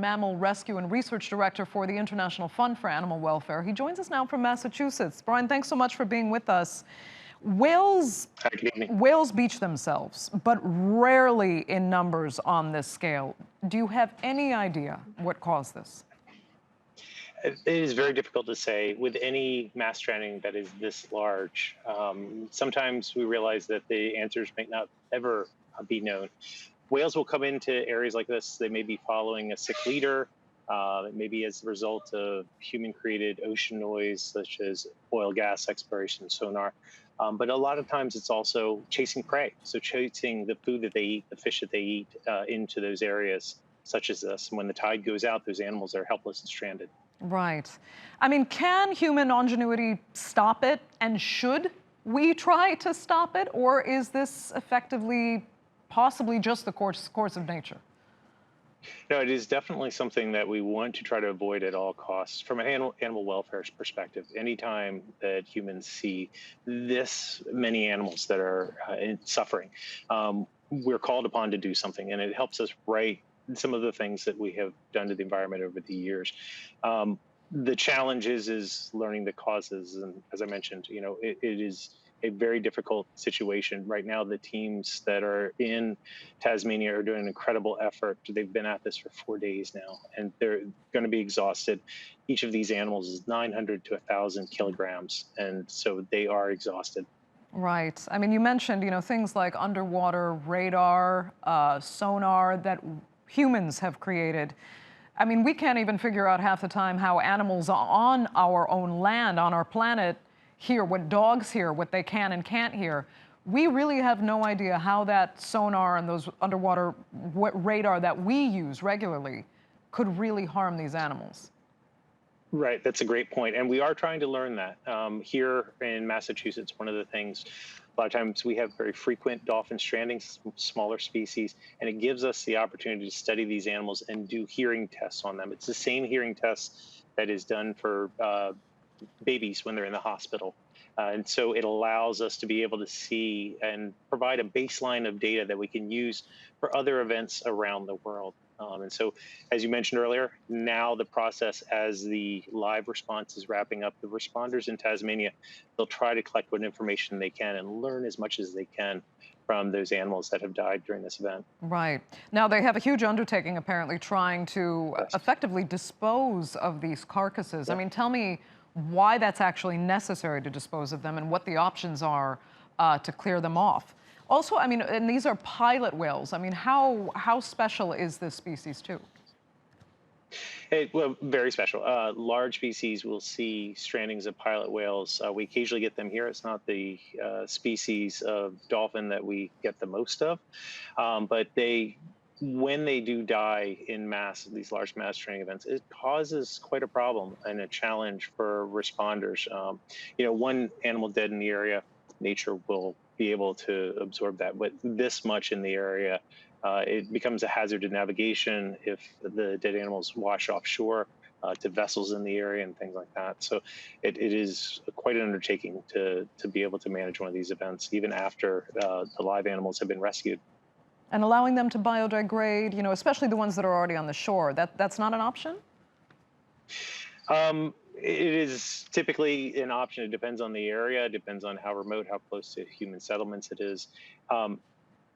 Mammal Rescue and Research Director for the International Fund for Animal Welfare. He joins us now from Massachusetts. Brian, thanks so much for being with us. Whales beach themselves, but rarely in numbers on this scale. Do you have any idea what caused this? It is very difficult to say with any mass stranding that is this large. Sometimes we realize that the answers may not ever be known. Whales will come into areas like this. They may be following a sick leader, maybe as a result of human-created ocean noise, such as oil, gas exploration, sonar. But a lot of times it's also chasing prey. So chasing the food that they eat, the fish that they eat into those areas, such as this. And when the tide goes out, those animals are helpless and stranded. Right. I mean, can human ingenuity stop it? And should we try to stop it? Or is this effectively possibly just the course of nature? No, it is definitely something that we want to try to avoid at all costs. From an animal welfare perspective, anytime that humans see this many animals that are suffering, we're called upon to do something, and it helps us right some of the things that we have done to the environment over the years. The challenge is learning the causes, and as I mentioned, it is a very difficult situation. Right now, the teams that are in Tasmania are doing an incredible effort. They've been at this for 4 days now, and they're going to be exhausted. Each of these animals is 900 to 1,000 kilograms, and so they are exhausted. Right. I mean, you mentioned, things like underwater radar, sonar that humans have created. I mean, we can't even figure out half the time how animals on our own land, on our planet, hear what dogs hear, what they can and can't hear. We really have no idea how that sonar and those underwater radar that we use regularly could really harm these animals. Right, that's a great point. And we are trying to learn that. Here in Massachusetts, one of the things, a lot of times we have very frequent dolphin strandings, smaller species, and it gives us the opportunity to study these animals and do hearing tests on them. It's the same hearing test that is done for babies when they're in the hospital. And so it allows us to be able to see and provide a baseline of data that we can use for other events around the world. And so, as you mentioned earlier, now the process, as the live response is wrapping up, the responders in Tasmania, they'll try to collect what information they can and learn as much as they can from those animals that have died during this event. Right. Now, they have a huge undertaking, apparently, trying to effectively dispose of these carcasses. Yeah. I mean, tell me why that's actually necessary to dispose of them and what the options are to clear them off. Also, I mean, and these are pilot whales. I mean, how special is this species too? Well, very special. Large species will see strandings of pilot whales. We occasionally get them here. It's not the species of dolphin that we get the most of, but when they do die in mass, these large mass stranding events, it causes quite a problem and a challenge for responders. One animal dead in the area, nature will be able to absorb that. But this much in the area, it becomes a hazard to navigation if the dead animals wash offshore to vessels in the area and things like that. So it is quite an undertaking to be able to manage one of these events, even after the live animals have been rescued. And allowing them to biodegrade, especially the ones that are already on the shore, that's not an option? It is typically an option. It depends on the area. It depends on how remote, how close to human settlements it is.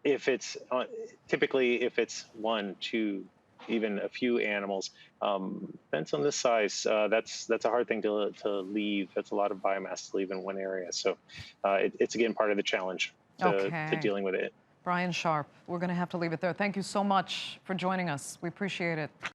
If it's typically if it's one, two, even a few animals, events on this size, that's a hard thing to leave. That's a lot of biomass to leave in one area. So it's again part of the challenge to dealing with it. Brian Sharp, we're going to have to leave it there. Thank you so much for joining us. We appreciate it.